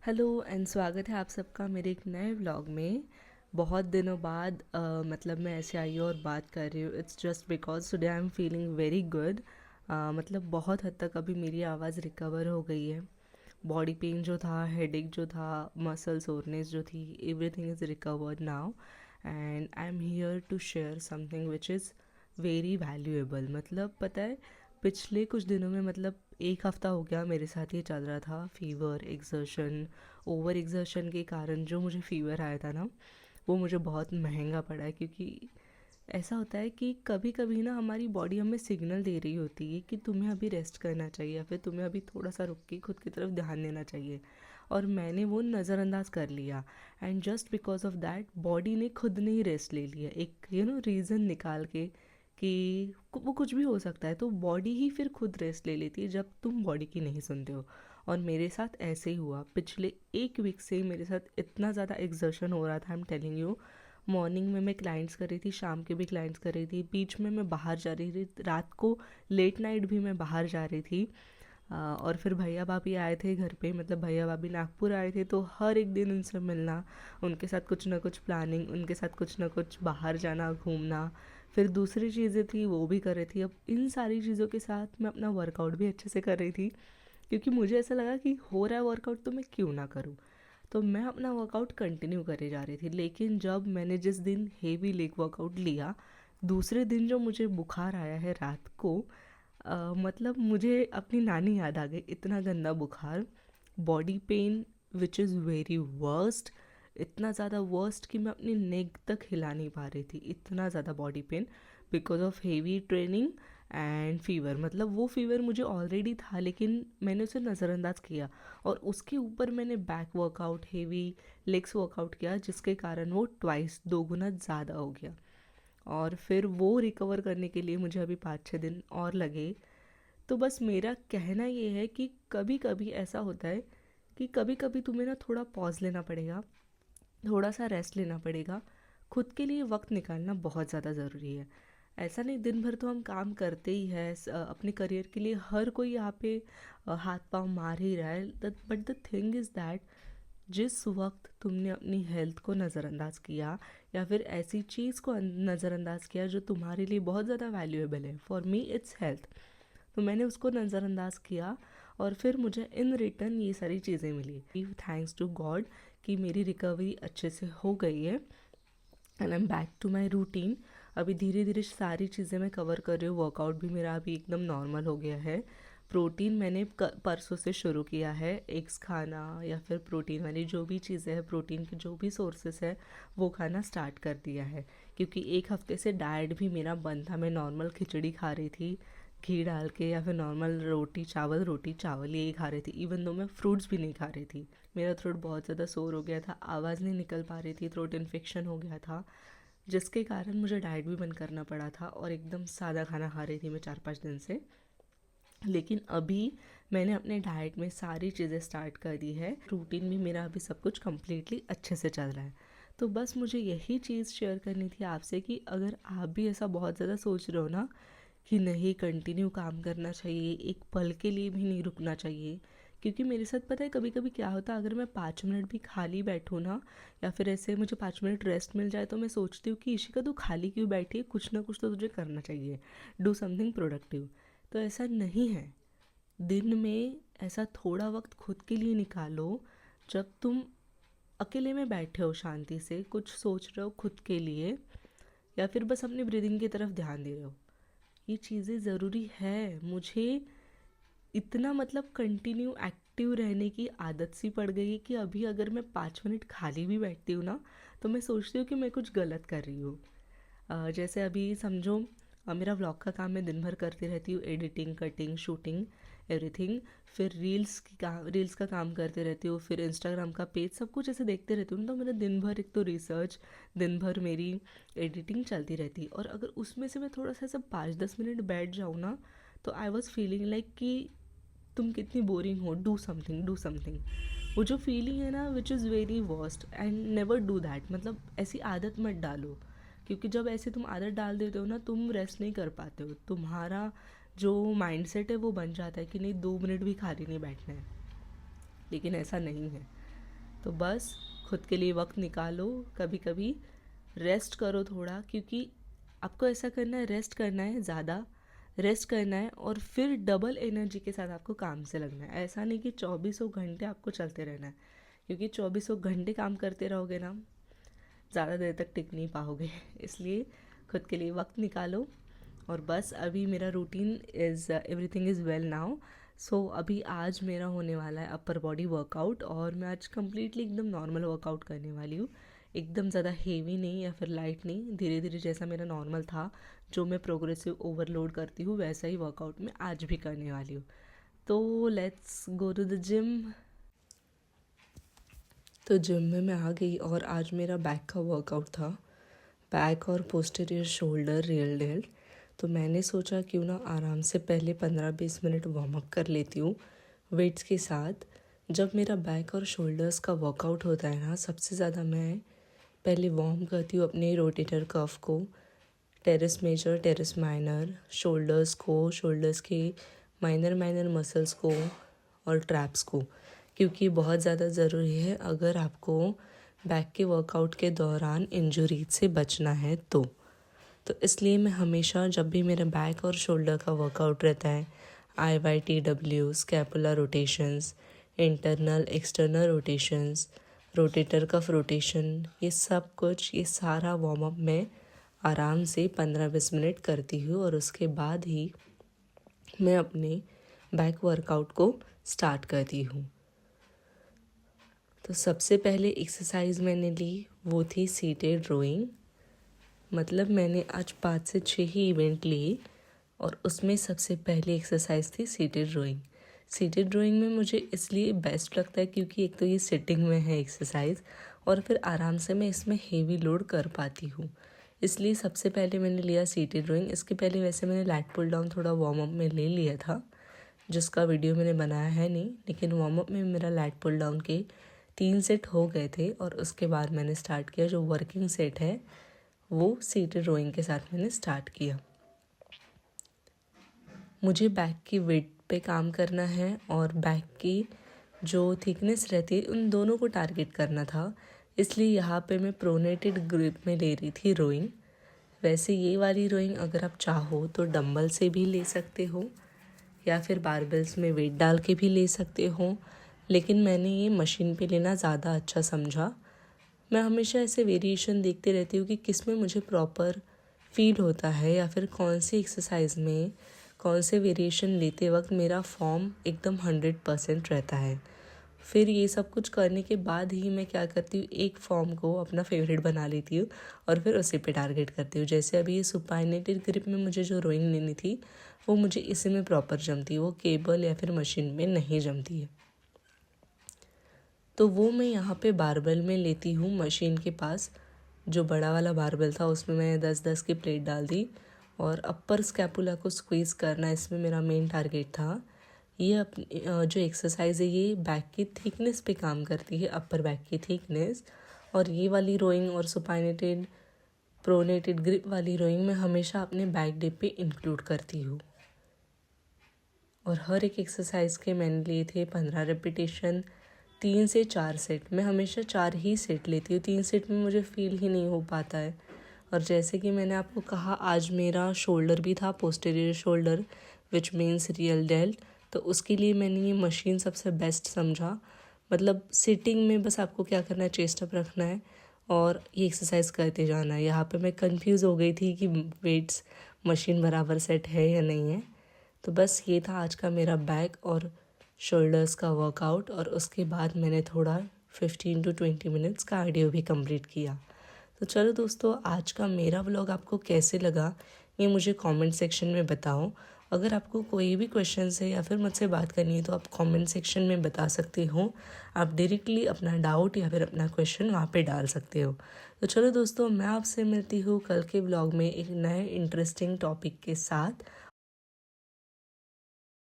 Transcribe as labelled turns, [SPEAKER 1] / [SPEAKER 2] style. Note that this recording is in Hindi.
[SPEAKER 1] हेलो एंड स्वागत है आप सबका मेरे एक नए व्लॉग में। बहुत दिनों बाद मतलब मैं ऐसे आई हूँ और बात कर रही हूँ। It's just because today I am feeling very good. मतलब बहुत हद तक अभी मेरी आवाज़ रिकवर हो गई है। बॉडी पेन जो था, हेडेक जो था, मसल सोरनेस जो थी, everything is recovered now and I am here to share something which is very valuable. मतलब पता है, पिछले कुछ दिनों में मतलब एक हफ़्ता हो गया मेरे साथ ये चल रहा था। फीवर, एग्जर्शन, ओवर एग्जर्शन के कारण जो मुझे फीवर आया था ना, वो मुझे बहुत महंगा पड़ा है। क्योंकि ऐसा होता है कि कभी कभी ना हमारी बॉडी हमें सिग्नल दे रही होती है कि तुम्हें अभी रेस्ट करना चाहिए या फिर तुम्हें अभी थोड़ा सा रुक के खुद की तरफ ध्यान देना चाहिए। और मैंने वो नज़रअंदाज कर लिया and just because of that body ने खुद ने ही रेस्ट ले लिया, एक रीज़न निकाल के कि वो कुछ भी हो सकता है। तो बॉडी ही फिर खुद रेस्ट ले लेती है जब तुम बॉडी की नहीं सुनते हो। और मेरे साथ ऐसे ही हुआ। पिछले एक वीक से मेरे साथ इतना ज़्यादा एग्जर्शन हो रहा था, I am telling you. Morning में मैं क्लाइंट्स कर रही थी, शाम के भी क्लाइंट्स कर रही थी, बीच में मैं बाहर जा रही थी, रात को लेट नाइट भी मैं बाहर जा रही थी। और फिर भैया भाभी आए थे घर पे, मतलब भैया भाभी नागपुर आए थे, तो हर एक दिन उनसे मिलना, उनके साथ कुछ ना कुछ प्लानिंग, उनके साथ कुछ ना कुछ बाहर जाना, घूमना। फिर दूसरी चीज़ें थी वो भी कर रही थी। अब इन सारी चीज़ों के साथ मैं अपना वर्कआउट भी अच्छे से कर रही थी, क्योंकि मुझे ऐसा लगा कि हो रहा है वर्कआउट तो मैं क्यों ना करूँ। तो मैं अपना वर्कआउट कंटिन्यू करे जा रही थी। लेकिन जब मैंने जिस दिन हेवी लेग वर्कआउट लिया, दूसरे दिन जो मुझे बुखार आया है रात को, मतलब मुझे अपनी नानी याद आ गई। इतना गंदा बुखार, body pain which is very worst, इतना ज़्यादा वर्स्ट कि मैं अपनी नेक तक हिला नहीं पा रही थी। इतना ज़्यादा body pain because of heavy training and fever. मतलब वो फीवर मुझे ऑलरेडी था लेकिन मैंने उसे नज़रअंदाज किया, और उसके ऊपर मैंने back workout, heavy legs workout किया, जिसके कारण वो ट्वाइस, दो गुना ज़्यादा हो गया। और फिर वो रिकवर करने के लिए मुझे अभी 5-6 दिन और लगे। तो बस मेरा कहना ये है कि कभी कभी ऐसा होता है कि कभी कभी तुम्हें ना थोड़ा पॉज लेना पड़ेगा, थोड़ा सा रेस्ट लेना पड़ेगा। खुद के लिए वक्त निकालना बहुत ज़्यादा ज़रूरी है। ऐसा नहीं दिन भर तो हम काम करते ही है, अपने करियर के लिए हर कोई यहाँ पे हाथ पांव मार ही रहा है। But the thing is that जिस वक्त तुमने अपनी हेल्थ को नज़रअंदाज किया या फिर ऐसी चीज़ को नज़रअंदाज किया जो तुम्हारे लिए बहुत ज़्यादा वैल्यूएबल है, फॉर मी इट्स हेल्थ, तो मैंने उसको नज़रअंदाज किया। और फिर मुझे इन रिटर्न ये सारी चीज़ें मिली। थैंक्स टू गॉड कि मेरी रिकवरी अच्छे से हो गई है and I am back to my routine. अभी धीरे धीरे सारी चीज़ें मैं कवर कर रही हूँ। वर्कआउट भी मेरा अभी एकदम नॉर्मल हो गया है। प्रोटीन मैंने परसों से शुरू किया है, एग्स खाना या फिर प्रोटीन वाली जो भी चीज़ें हैं, प्रोटीन के जो भी सोर्सेस है वो खाना स्टार्ट कर दिया है। क्योंकि एक हफ्ते से डाइट भी मेरा बंद था। मैं नॉर्मल खिचड़ी खा रही थी घी डाल के, या फिर नॉर्मल रोटी चावल यही खा रही थी। इवन दो मैं फ्रूट्स भी नहीं खा रही थी। मेरा थ्रोट बहुत ज़्यादा सोर हो गया था, आवाज़ नहीं निकल पा रही थी, थ्रोट इन्फेक्शन हो गया था, जिसके कारण मुझे डाइट भी बंद करना पड़ा था और एकदम सादा खाना खा रही थी मैं 4-5 दिन से। लेकिन अभी मैंने अपने डाइट में सारी चीज़ें स्टार्ट कर दी है। रूटीन भी मेरा अभी सब कुछ कम्प्लीटली अच्छे से चल रहा है। तो बस मुझे यही चीज़ शेयर करनी थी आपसे कि अगर आप भी ऐसा बहुत ज़्यादा सोच रहे हो ना कि नहीं कंटिन्यू काम करना चाहिए, एक पल के लिए भी नहीं रुकना चाहिए। क्योंकि मेरे साथ पता है कभी कभी क्या होता है, अगर मैं 5 मिनट भी खाली बैठूँ ना, या फिर ऐसे मुझे 5 मिनट रेस्ट मिल जाए, तो मैं सोचती हूँ कि इशिका तू खाली क्यों बैठी है, कुछ ना कुछ तो तुझे करना चाहिए, डू समथिंग प्रोडक्टिव। तो ऐसा नहीं है। दिन में ऐसा थोड़ा वक्त खुद के लिए निकालो, जब तुम अकेले में बैठे हो, शांति से कुछ सोच रहे हो खुद के लिए, या फिर बस अपनी ब्रीदिंग की तरफ ध्यान दे रहे हो। ये चीज़ें ज़रूरी है। मुझे इतना मतलब कंटिन्यू एक्टिव रहने की आदत सी पड़ गई है कि अभी अगर मैं 5 मिनट खाली भी बैठती हूँ ना, तो मैं सोचती हूँ कि मैं कुछ गलत कर रही हूँ। जैसे अभी समझो, मेरा व्लॉग का काम मैं दिन भर करती रहती हूँ, एडिटिंग, कटिंग, शूटिंग, एवरीथिंग। फिर रील्स का काम करते रहती हूँ, फिर इंस्टाग्राम का पेज, सब कुछ ऐसे देखते रहती हूँ। तो मेरा दिन भर एक तो रिसर्च, दिन भर मेरी एडिटिंग चलती रहती है। और अगर उसमें से मैं थोड़ा सा ऐसा 5-10 मिनट बैठ जाऊँ ना, तो आई वॉज फीलिंग लाइक कि तुम कितनी बोरिंग हो, डू समथिंग, डू समथिंग। वो जो फीलिंग है ना विच is very worst, and never do that. मतलब ऐसी आदत मत डालो, क्योंकि जब ऐसे तुम आदत डाल देते हो ना, तुम रेस्ट नहीं कर पाते हो। तुम्हारा जो माइंडसेट है वो बन जाता है कि नहीं 2 मिनट भी खाली नहीं बैठना है। लेकिन ऐसा नहीं है। तो बस खुद के लिए वक्त निकालो, कभी कभी रेस्ट करो थोड़ा, क्योंकि आपको ऐसा करना है, रेस्ट करना है, ज़्यादा रेस्ट करना है और फिर डबल एनर्जी के साथ आपको काम से लगना है। ऐसा नहीं कि 24 घंटे आपको चलते रहना है, क्योंकि 24 घंटे काम करते रहोगे ना, ज़्यादा देर तक टिक नहीं पाओगे। इसलिए खुद के लिए वक्त निकालो। और बस अभी मेरा routine is everything is well now. So अभी आज मेरा होने वाला है अपर बॉडी वर्कआउट, और मैं आज कम्प्लीटली एकदम नॉर्मल वर्कआउट करने वाली हूँ। एकदम ज़्यादा हेवी नहीं या फिर लाइट नहीं, धीरे धीरे जैसा मेरा नॉर्मल था, जो मैं प्रोग्रेसिव ओवरलोड करती हूँ वैसा ही वर्कआउट मैं आज भी करने वाली हूँ। तो let's go to the gym. तो जिम में मैं आ गई और आज मेरा बैक का वर्कआउट था, बैक और पोस्टीरियर शोल्डर रियल डेल्ट। तो मैंने सोचा क्यों ना आराम से पहले 15-20 मिनट वार्म अप कर लेती हूँ वेट्स के साथ। जब मेरा बैक और शोल्डर्स का वर्कआउट होता है ना, सबसे ज़्यादा मैं पहले वार्म करती हूँ अपने रोटेटर कफ को, teres major, teres minor, shoulders को, शोल्डर्स के माइनर माइनर मसल्स को और ट्रैप्स को, क्योंकि बहुत ज़्यादा ज़रूरी है अगर आपको बैक के वर्कआउट के दौरान इंजरी से बचना है तो इसलिए मैं हमेशा जब भी मेरा बैक और शोल्डर का वर्कआउट रहता है, IYTW, scapula rotations, internal external rotations, rotator cuff rotation, ये सब कुछ, ये सारा वार्म अप मैं आराम से 15-20 मिनट करती हूँ और उसके बाद ही मैं अपने बैक वर्कआउट को स्टार्ट करती हूँ। तो सबसे पहले एक्सरसाइज मैंने ली वो थी सीटेड रोइंग। मतलब मैंने आज 5 से 6 ही इवेंट लिए और उसमें सबसे पहली एक्सरसाइज थी सीटेड रोइंग। सीटेड रोइंग में मुझे इसलिए बेस्ट लगता है क्योंकि एक तो ये सिटिंग में है एक्सरसाइज और फिर आराम से मैं इसमें हेवी लोड कर पाती हूँ, इसलिए सबसे पहले मैंने लिया सीटेड रोइंग। इसके पहले वैसे मैंने लैट पुल डाउन थोड़ा वार्म अप में ले लिया था, जिसका वीडियो मैंने बनाया है नहीं, लेकिन वार्म अप में मेरा लैट पुल डाउन के 3 सेट हो गए थे और उसके बाद मैंने स्टार्ट किया जो वर्किंग सेट है वो सीटेड रोइंग के साथ मैंने स्टार्ट किया। मुझे बैक की वेट पे काम करना है और बैक की जो थिकनेस रहती है उन दोनों को टारगेट करना था, इसलिए यहाँ पे मैं प्रोनेटेड ग्रिप में ले रही थी रोइंग। वैसे ये वाली रोइंग अगर आप चाहो तो डंबल से भी ले सकते हो या फिर बारबेल्स में वेट डाल के भी ले सकते हो, लेकिन मैंने ये मशीन पे लेना ज़्यादा अच्छा समझा। मैं हमेशा ऐसे वेरिएशन देखते रहती हूँ कि किस में मुझे प्रॉपर फील होता है या फिर कौन सी एक्सरसाइज में कौन से वेरिएशन लेते वक्त मेरा फॉर्म एकदम 100% रहता है। फिर ये सब कुछ करने के बाद ही मैं क्या करती हूँ, एक फॉर्म को अपना फेवरेट बना लेती हूँ और फिर उसी पे टारगेट करती हूँ। जैसे अभी ये सुपाइनेटेड ग्रिप में मुझे जो रोइंग लेनी थी वो मुझे इसी में प्रॉपर जमती है, वो केबल या फिर मशीन में नहीं जमती है। तो वो मैं यहाँ पे बारबेल में लेती हूँ। मशीन के पास जो बड़ा वाला बारबेल था उसमें मैं 10-10 की प्लेट डाल दी और अपर स्कैपुला को स्क्वीज़ करना इसमें मेरा मेन टारगेट था। ये अपनी जो एक्सरसाइज है ये बैक की थिकनेस पे काम करती है, अपर बैक की थिकनेस। और ये वाली रोइंग और सुपाइनेटेड प्रोनेटेड ग्रिप वाली रोइंग मैं हमेशा अपने बैक डे पे इंक्लूड करती हूँ। और हर एक एक्सरसाइज के मैंने लिए थे 15 रेपिटेशन, 3 से 4 सेट। मैं हमेशा 4 ही सेट लेती हूँ, 3 सेट में मुझे फील ही नहीं हो पाता है। और जैसे कि मैंने आपको कहा आज मेरा शोल्डर भी था, posterior shoulder which means real dealt, तो उसके लिए मैंने ये मशीन सबसे बेस्ट समझा। मतलब सिटिंग में बस आपको क्या करना है, चेस्ट अप रखना है और ये एक्सरसाइज करते जाना है। यहाँ पे मैं कंफ्यूज हो गई थी कि वेट्स मशीन बराबर सेट है या नहीं है। तो बस ये था आज का मेरा बैक और शोल्डर्स का वर्कआउट, और उसके बाद मैंने थोड़ा 15 to 20 मिनट्स कार्डियो भी कंप्लीट किया। तो चलो दोस्तों, आज का मेरा व्लॉग आपको कैसे लगा ये मुझे कमेंट सेक्शन में बताओ। अगर आपको कोई भी क्वेश्चन है या फिर मुझसे बात करनी है तो आप कमेंट सेक्शन में बता सकते हो। आप डायरेक्टली अपना डाउट या फिर अपना क्वेश्चन वहाँ पे डाल सकते हो। तो चलो दोस्तों, मैं आपसे मिलती हूँ कल के व्लॉग में एक नए इंटरेस्टिंग टॉपिक के साथ।